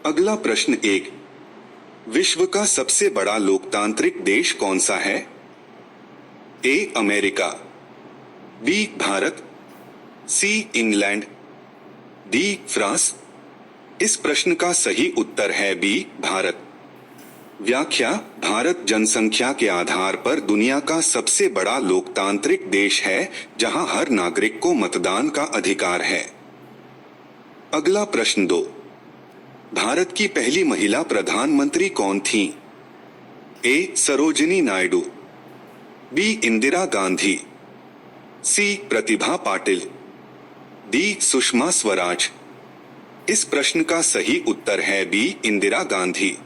अगला प्रश्न 1। विश्व का सबसे बड़ा लोकतांत्रिक देश कौन सा है? A America, B Bharat, C England, D France. इस प्रश्न का सही उत्तर है बी भारत। व्याख्या: भारत जनसंख्या के आधार पर दुनिया का सबसे बड़ा लोकतांत्रिक देश है जहां हर नागरिक को मतदान का अधिकार है। अगला प्रश्न 2। भारत की पहली महिला प्रधानमंत्री कौन थीं? ए सरोजिनी नायडू, बी इंदिरा गांधी, सी प्रतिभा पाटिल, डी सुषमा स्वराज। इस प्रश्न का सही उत्तर है बी इंदिरा गांधी।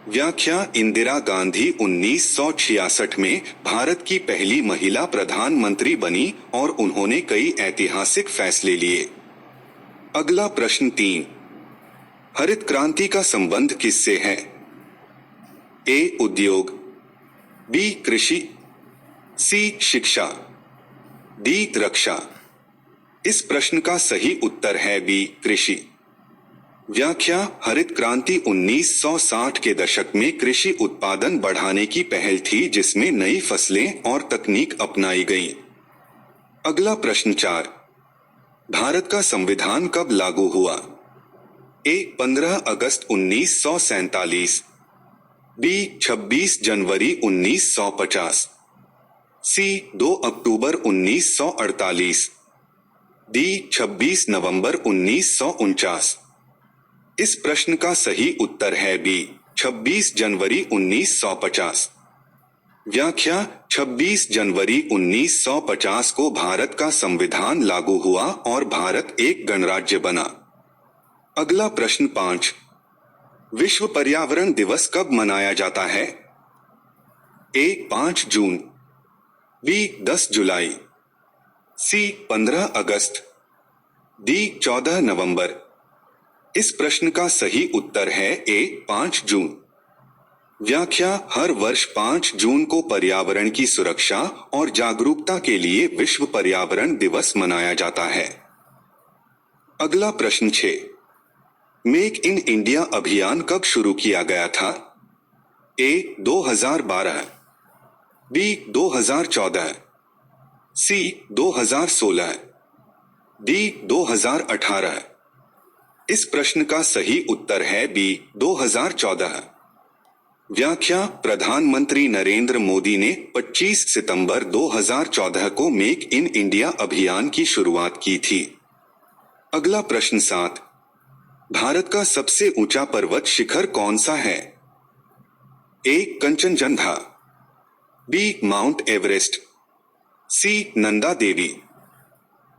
व्याख्या: इंदिरा गांधी 1966 में भारत की पहली महिला प्रधानमंत्री बनी और उन्होंने कई ऐतिहासिक फैसले लिए। अगला प्रश्न 3। हरित क्रांति का संबंध किससे है? ए उद्योग, बी कृषि, सी शिक्षा, डी रक्षा। इस प्रश्न का सही उत्तर है बी कृषि। व्याख्या: हरित क्रांति 1960 के दशक में कृषि उत्पादन बढ़ाने की पहल थी जिसमें नई फसलें और तकनीक अपनाई गईं। अगला प्रश्न 4। भारत का संविधान कब लागू हुआ? ए 15 अगस्त 1947, बी 26 जनवरी 1950, सी 2 अक्टूबर 1948, डी 26 नवंबर 1949। इस प्रश्न का सही उत्तर है बी 26 जनवरी 1950। व्याख्या: 26 जनवरी 1950 को भारत का संविधान लागू हुआ और भारत एक गणराज्य बना। अगला प्रश्न 5। विश्व पर्यावरण दिवस कब मनाया जाता है? ए 5 जून, बी 10 जुलाई, सी 15 अगस्त, डी 14 नवंबर। इस प्रश्न का सही उत्तर है ए 5 जून। व्याख्या: हर वर्ष 5 जून को पर्यावरण की सुरक्षा और जागरूकता के लिए विश्व पर्यावरण दिवस मनाया जाता है। अगला प्रश्न 6। मेक इन इंडिया अभियान कब शुरू किया गया था? ए 2012, बी 2014, सी 2016, डी 2018। इस प्रश्न का सही उत्तर है बी 2014। व्याख्या: प्रधानमंत्री नरेंद्र मोदी ने 25 सितंबर 2014 को मेक इन इंडिया अभियान की शुरुआत की थी। अगला प्रश्न 7। भारत का सबसे ऊंचा पर्वत शिखर कौन सा है? ए कंचनजंगा, बी माउंट एवरेस्ट, सी नंदा देवी,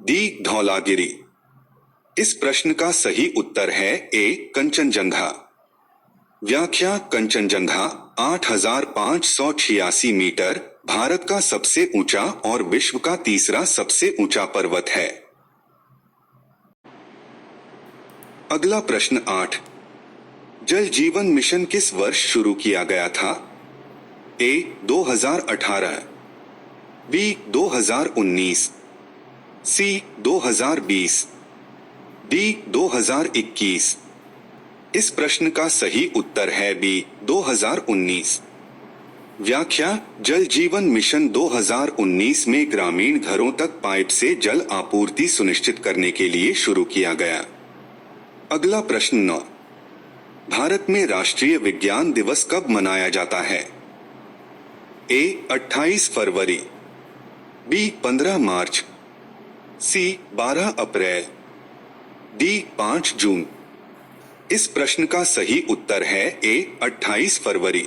डी धौलागिरी। इस प्रश्न का सही उत्तर है ए कंचनजंगा। व्याख्या: कंचनजंगा 8,586 मीटर, भारत का सबसे ऊंचा और विश्व का तीसरा सबसे ऊंचा पर्वत है। अगला प्रश्न 8। जल जीवन मिशन किस वर्ष शुरू किया गया था? ए 2018, बी 2019, सी 2020, डी 2021। इस प्रश्न का सही उत्तर है बी 2019। व्याख्या: जल जीवन मिशन 2019 में ग्रामीण घरों तक पाइप से जल आपूर्ति सुनिश्चित करने के लिए शुरू किया गया। अगला प्रश्न 9। भारत में राष्ट्रीय विज्ञान दिवस कब मनाया जाता है? ए 28 फरवरी, बी 15 मार्च, सी 12 अप्रैल, डी 5 जून। इस प्रश्न का सही उत्तर है ए 28 फरवरी।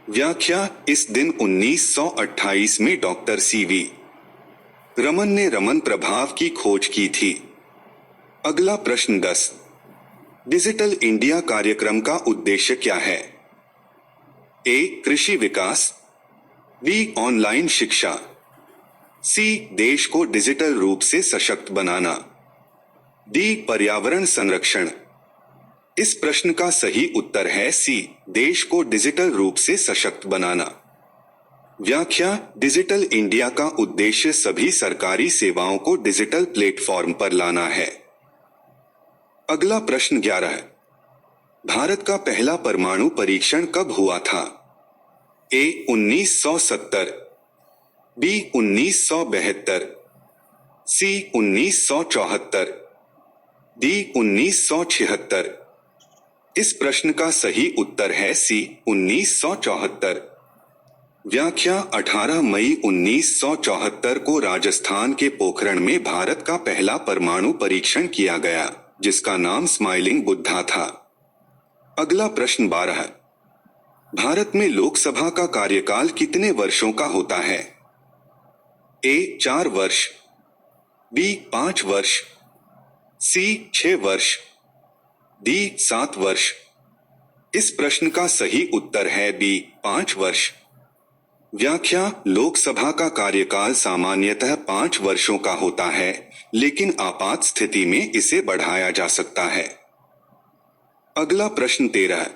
व्याख्या: इस दिन 1928 में डॉक्टर सीवी रमन ने रमन प्रभाव की खोज की थी। अगला प्रश्न 10। डिजिटल इंडिया कार्यक्रम का उद्देश्य क्या है? ए कृषि विकास, बी ऑनलाइन शिक्षा, सी देश को डिजिटल रूप से सशक्त बनाना, डी पर्यावरण संरक्षण। इस प्रश्न का सही उत्तर है सी देश को डिजिटल रूप से सशक्त बनाना। व्याख्या: डिजिटल इंडिया का उद्देश्य सभी सरकारी सेवाओं को डिजिटल प्लेटफॉर्म पर लाना है। अगला प्रश्न 11। भारत का पहला परमाणु परीक्षण कब हुआ था? ए 1970, बी 1972, सी 1974, डी 1976। इस प्रश्न का सही उत्तर है सी 1974। व्याख्या 18 मई 1974 को राजस्थान के पोखरण में भारत का पहला परमाणु परीक्षण किया गया, जिसका नाम स्माइलिंग बुद्धा था। अगला प्रश्न 12। भारत में लोकसभा का कार्यकाल कितने वर्षों का होता है? ए 4 वर्ष, बी 5 वर्ष, सी 6 वर्ष, डी 7 वर्ष। इस प्रश्न का सही उत्तर है बी 5 वर्ष। व्याख्या लोकसभा का कार्यकाल सामान्यतः 5 वर्षों का होता है, लेकिन आपात स्थिति में इसे बढ़ाया जा सकता है। अगला प्रश्न 13।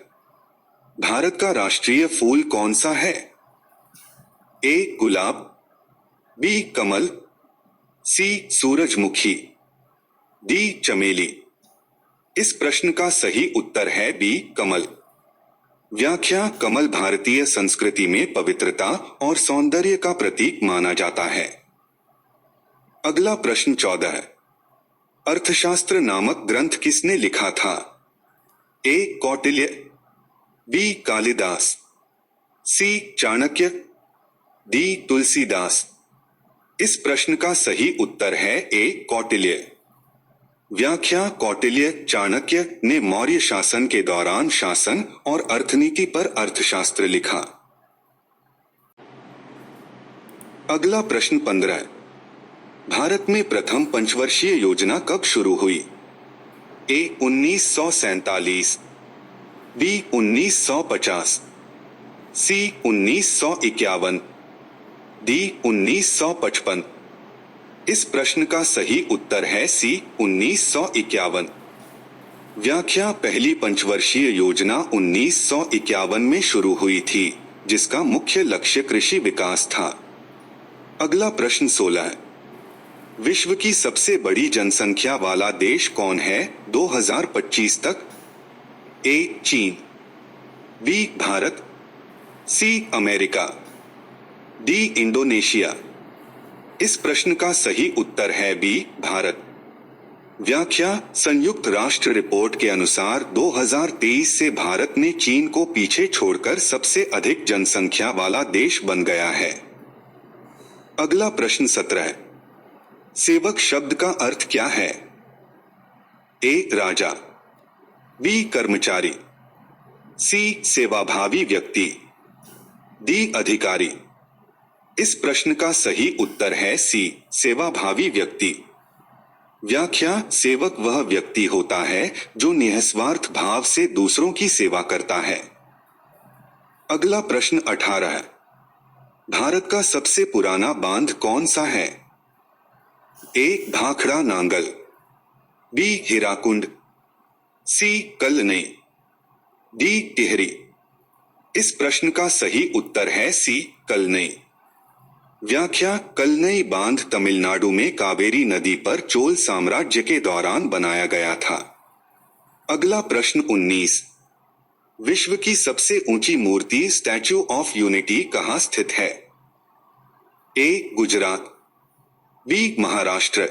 भारत का राष्ट्रीय फूल कौन सा है? ए गुलाब, बी कमल, सी सूरजमुखी, डी चमेली। इस प्रश्न का सही उत्तर है बी कमल। व्याख्या कमल भारतीय संस्कृति में पवित्रता और सौंदर्य का प्रतीक माना जाता है। अगला प्रश्न 14। अर्थशास्त्र नामक ग्रंथ किसने लिखा था? ए कौटिल्य, बी कालिदास, सी चाणक्य, डी तुलसीदास। इस प्रश्न का सही उत्तर है ए कौटिल्य। व्याख्या कौटिल्य चाणक्य ने मौर्य शासन के दौरान शासन और अर्थनीति पर अर्थशास्त्र लिखा। अगला प्रश्न 15। भारत में प्रथम पंचवर्षीय योजना कब शुरू हुई? ए 1947, बी 1950, सी 1951, डी 1955। इस प्रश्न का सही उत्तर है सी 1951। व्याख्या पहली पंचवर्षीय योजना 1951 में शुरू हुई थी, जिसका मुख्य लक्ष्य कृषि विकास था। अगला प्रश्न 16। विश्व की सबसे बड़ी जनसंख्या वाला देश कौन है 2025 तक? ए चीन, B Bharat, C America, D Indonesia. इस प्रश्न का सही उत्तर है बी भारत। व्याख्या संयुक्त राष्ट्र रिपोर्ट के अनुसार 2023 से भारत ने चीन को पीछे छोड़कर सबसे अधिक जनसंख्या वाला देश बन गया है। अगला प्रश्न 17। सेवक शब्द का अर्थ क्या है? ए राजा, बी कर्मचारी, सी सेवाभावी व्यक्ति, डी अधिकारी। इस प्रश्न का सही उत्तर है सी सेवाभावी व्यक्ति। व्याख्या सेवक वह व्यक्ति होता है जो निस्वार्थ भाव से दूसरों की सेवा करता है। अगला प्रश्न 18। भारत का सबसे पुराना बांध कौन सा है? ए भाखड़ा नांगल, बी हीराकुंड, सी कल्लनई, डी टिहरी। इस प्रश्न का सही उत्तर है सी कल्लनई। व्याख्या कल्लनई बांध तमिलनाडु में कावेरी नदी पर चोल साम्राज्य के दौरान बनाया गया था। अगला प्रश्न 19। विश्व की सबसे ऊंची मूर्ति स्टैच्यू ऑफ यूनिटी कहाँ स्थित है? ए गुजरात, बी महाराष्ट्र,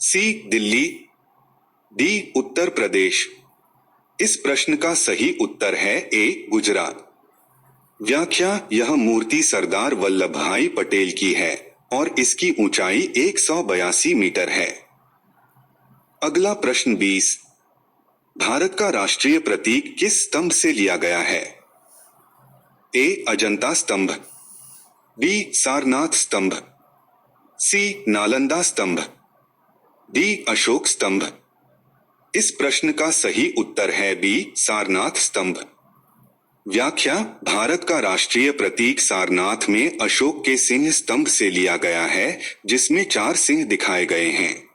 सी दिल्ली, डी उत्तर प्रदेश। इस प्रश्न का सही उत्तर है ए गुजरात। व्याख्या यह मूर्ति सरदार वल्लभ भाई पटेल की है और इसकी ऊंचाई 182 मीटर है। अगला प्रश्न 20। भारत का राष्ट्रीय प्रतीक किस स्तंभ से लिया गया है? ए अजंता स्तंभ, बी सारनाथ स्तंभ, सी नालंदा स्तंभ, डी अशोक स्तंभ। इस प्रश्न का सही उत्तर है बी सारनाथ स्तंभ। व्याख्या भारत का राष्ट्रीय प्रतीक सारनाथ में अशोक के सिंह स्तंभ से लिया गया है, जिसमें 4 सिंह दिखाए गए हैं।